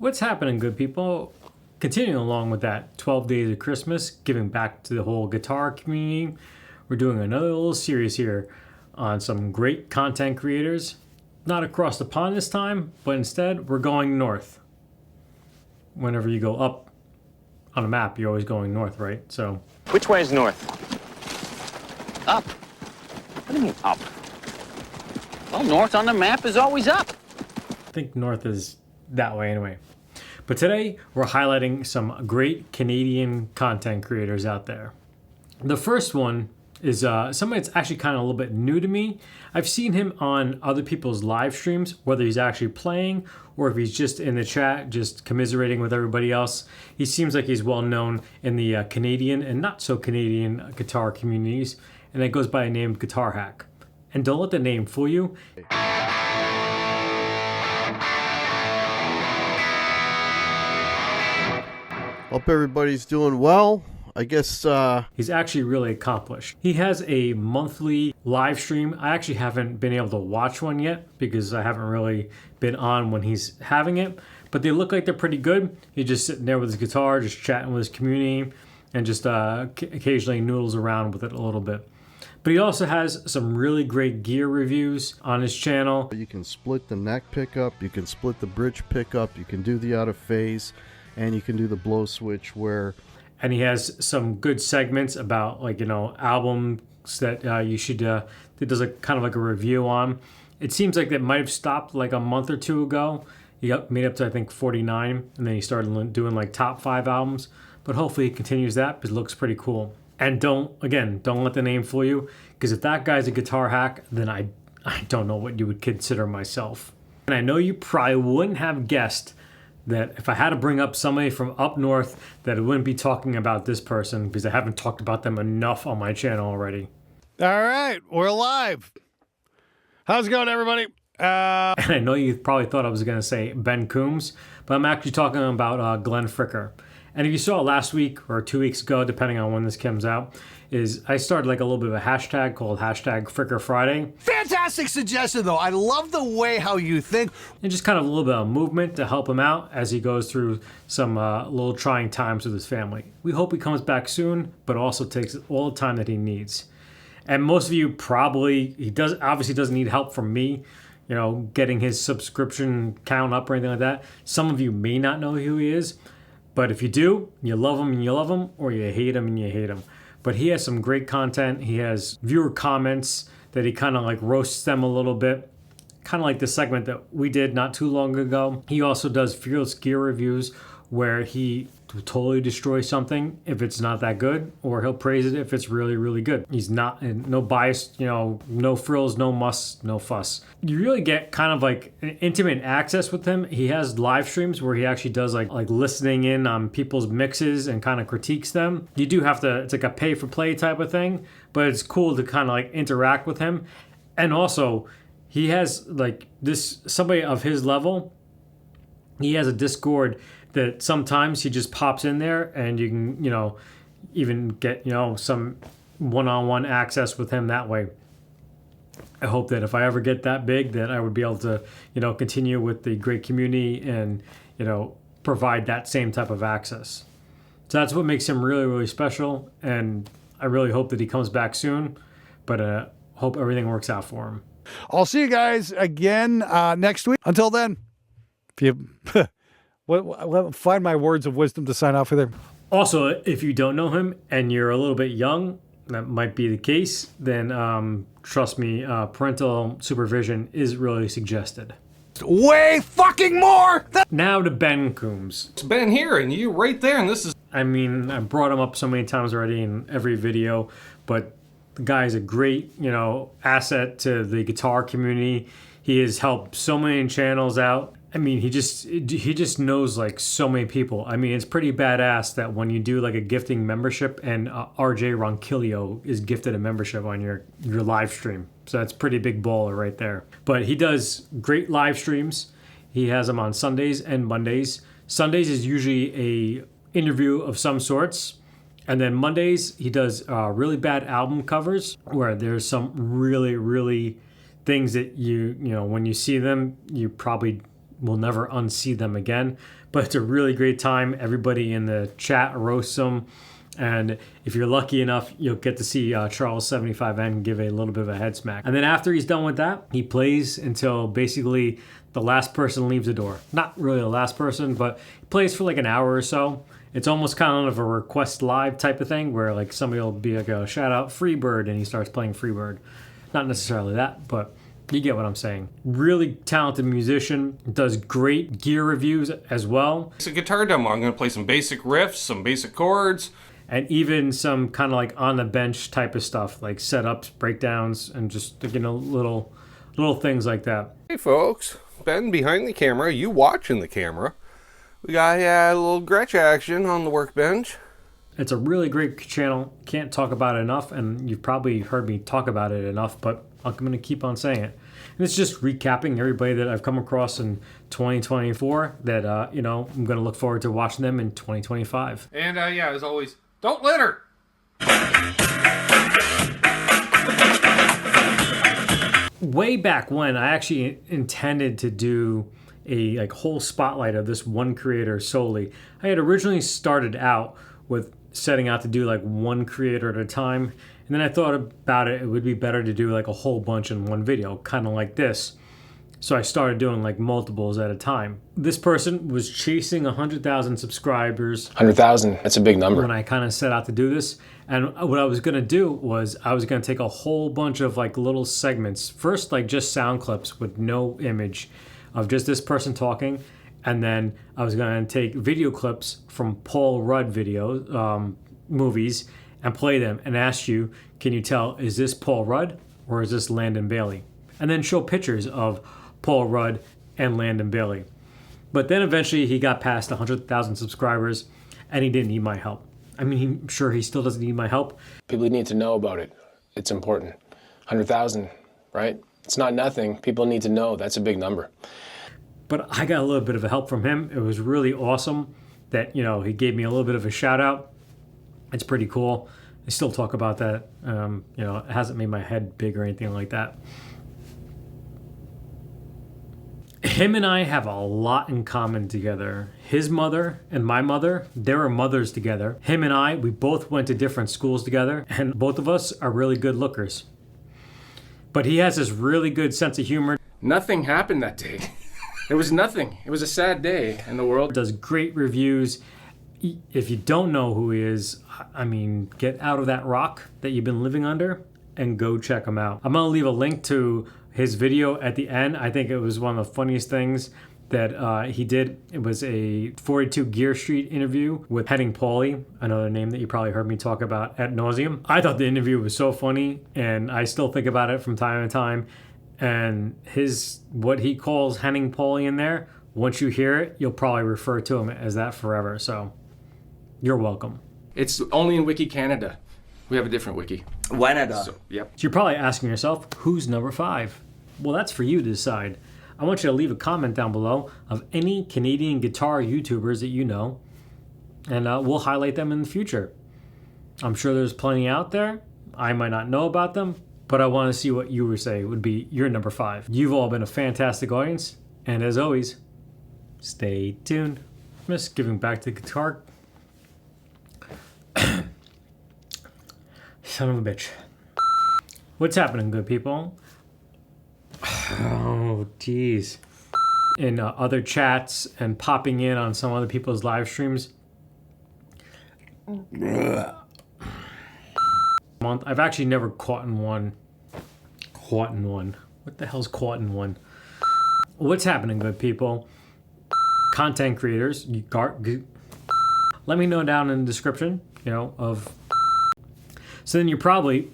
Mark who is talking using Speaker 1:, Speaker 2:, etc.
Speaker 1: What's happening, good people? Continuing along with that 12 Days of Christmas, giving back to the whole guitar community, we're doing another little series here on some great content creators. Not across the pond this time, but instead we're going north. Whenever you go up on a map, you're always going north, right? So,
Speaker 2: which way is north?
Speaker 3: Up. What do you mean up? Well, north on the map is always up.
Speaker 1: I think north is that way anyway. But today we're highlighting some great Canadian content creators out there. The first one is somebody that's actually kind of a little bit new to me. I've seen him on other people's live streams, whether he's actually playing or if he's just in the chat, just commiserating with everybody else. He seems like he's well known in the Canadian and not so Canadian guitar communities, and it goes by the name Guitar Hack. And don't let the name fool you.
Speaker 4: Hope everybody's doing well. I guess
Speaker 1: he's actually really accomplished. He has a monthly live stream. I actually haven't been able to watch one yet because I haven't really been on when he's having it, but they look like they're pretty good. He's just sitting there with his guitar, just chatting with his community, and just occasionally noodles around with it a little bit. But he also has some really great gear reviews on his channel.
Speaker 4: You can split the neck pickup, you can split the bridge pickup, you can do the out of phase, and you can do the blow switch where...
Speaker 1: And he has some good segments about, like, you know, albums that you should, he does a kind of like a review on. It seems like that might have stopped like a month or two ago. He got made up to, I think, 49, and then he started doing like top 5 albums. But hopefully he continues that because it looks pretty cool. And don't let the name fool you, because if that guy's a guitar hack, then I don't know what you would consider myself. And I know you probably wouldn't have guessed that if I had to bring up somebody from up north, that I wouldn't be talking about this person because I haven't talked about them enough on my channel already.
Speaker 5: All right, we're live. How's it going, everybody?
Speaker 1: And I know you probably thought I was going to say Ben Coombs, but I'm actually talking about Glen Fricker. And if you saw last week or 2 weeks ago, depending on when this comes out, is I started like a little bit of a hashtag called #frickerfriday.
Speaker 5: Fantastic suggestion, though. I love the way how you think.
Speaker 1: And just kind of a little bit of movement to help him out as he goes through some little trying times with his family. We hope he comes back soon, but also takes all the time that he needs. And most of you probably, obviously doesn't need help from me, you know, getting his subscription count up or anything like that. Some of you may not know who he is. But if you do, you love him and you love him, or you hate him and you hate him. But he has some great content. He has viewer comments that he kind of like roasts them a little bit. Kind of like the segment that we did not too long ago. He also does fearless gear reviews where he will totally destroy something if it's not that good, or he'll praise it if it's really, really good. He's not, no bias, you know, no frills, no muss, no fuss. You really get kind of like an intimate access with him. He has live streams where he actually does like listening in on people's mixes and kind of critiques them. You do have to, it's like a pay for play type of thing, but it's cool to kind of like interact with him. And also he has like somebody of his level, he has a Discord that sometimes he just pops in there and you can, you know, even get, you know, some one-on-one access with him that way. I hope that if I ever get that big that I would be able to, you know, continue with the great community and, you know, provide that same type of access. So that's what makes him really, really special. And I really hope that he comes back soon, but hope everything works out for him.
Speaker 5: I'll see you guys again next week. Until then, if you... find my words of wisdom to sign off with him.
Speaker 1: Also, if you don't know him and you're a little bit young, that might be the case, then trust me, parental supervision is really suggested.
Speaker 5: Way fucking more!
Speaker 1: Now to Ben Coombs.
Speaker 2: It's Ben here, and you right there, and this is...
Speaker 1: I mean, I brought him up so many times already in every video, but the guy is a great, you know, asset to the guitar community. He has helped so many channels out. I mean, he just knows like so many people. I mean, it's pretty badass that when you do like a gifting membership and RJ Ronquillo is gifted a membership on your live stream. So that's pretty big baller right there. But he does great live streams. He has them on Sundays and Mondays. Sundays is usually a interview of some sorts. And then Mondays, he does really bad album covers where there's some really, really things that you know, when you see them, you probably will never unsee them again. But it's a really great time. Everybody in the chat roasts him. And if you're lucky enough, you'll get to see Charles 75N give a little bit of a head smack. And then after he's done with that, he plays until basically the last person leaves the door. Not really the last person, but he plays for like an hour or so. It's almost kind of a request live type of thing where like somebody will be like, a shout out Freebird, and he starts playing Freebird. Not necessarily that, but you get what I'm saying. Really talented musician, does great gear reviews as well.
Speaker 2: It's a guitar demo. I'm going to play some basic riffs, some basic chords.
Speaker 1: And even some kind of like on the bench type of stuff, like setups, breakdowns, and just, you know, little things like that.
Speaker 2: Hey folks, Ben behind the camera, you watching the camera. We got a little Gretsch action on the workbench.
Speaker 1: It's a really great channel. Can't talk about it enough, and you've probably heard me talk about it enough, but I'm going to keep on saying it. And it's just recapping everybody that I've come across in 2024 that, you know, I'm going to look forward to watching them in 2025.
Speaker 2: And yeah, as always, don't litter!
Speaker 1: Way back when, I actually intended to do a like whole spotlight of this one creator solely. I had originally started out with setting out to do like one creator at a time, and then I thought about it would be better to do like a whole bunch in one video, kind of like this. So I started doing like multiples at a time. This person was chasing 100,000 subscribers.
Speaker 6: 100,000, that's a big number.
Speaker 1: When I kind of set out to do this. And what I was gonna do was I was gonna take a whole bunch of like little segments. First, like just sound clips with no image of just this person talking. And then I was gonna take video clips from Paul Rudd videos, movies, and play them and ask you, can you tell, is this Paul Rudd or is this Landon Bailey? And then show pictures of Paul Rudd and Landon Bailey. But then eventually he got past 100,000 subscribers and he didn't need my help. I mean, I'm sure he still doesn't need my help.
Speaker 6: People need to know about it. It's important. 100,000, right? It's not nothing. People need to know. That's a big number.
Speaker 1: But I got a little bit of help from him. It was really awesome that, you know, he gave me a little bit of a shout out. It's pretty cool. I still talk about that. You know, it hasn't made my head big or anything like that. Him and I have a lot in common together. His mother and my mother, they were mothers together. Him and I, we both went to different schools together, and both of us are really good lookers. But he has this really good sense of humor.
Speaker 7: Nothing happened that day. There was nothing. It was a sad day in the world.
Speaker 1: Does great reviews. If you don't know who he is, I mean, get out of that rock that you've been living under and go check him out. I'm gonna leave a link to his video at the end. I think it was one of the funniest things that he did. It was a 42 Gear Street interview with Henning Pauly, another name that you probably heard me talk about ad nauseum. I thought the interview was so funny, and I still think about it from time to time. And what he calls Henning Pauly in there, once you hear it, you'll probably refer to him as that forever. So you're welcome.
Speaker 7: It's only in Wiki Canada. We have a different wiki.
Speaker 3: Canada.
Speaker 7: So, yep.
Speaker 1: So you're probably asking yourself, who's number 5? Well, that's for you to decide. I want you to leave a comment down below of any Canadian guitar YouTubers that you know, and we'll highlight them in the future. I'm sure there's plenty out there. I might not know about them, but I want to see what you would say would be your number 5. You've all been a fantastic audience, and as always, stay tuned. Just giving back to the guitar. Son of a bitch. What's happening, good people? Oh, jeez. In other chats and popping in on some other people's live streams. I've actually never caught in one. What the hell's caught in one? What's happening, good people? Content creators, let me know down in the description, you know, of. So then you're probably.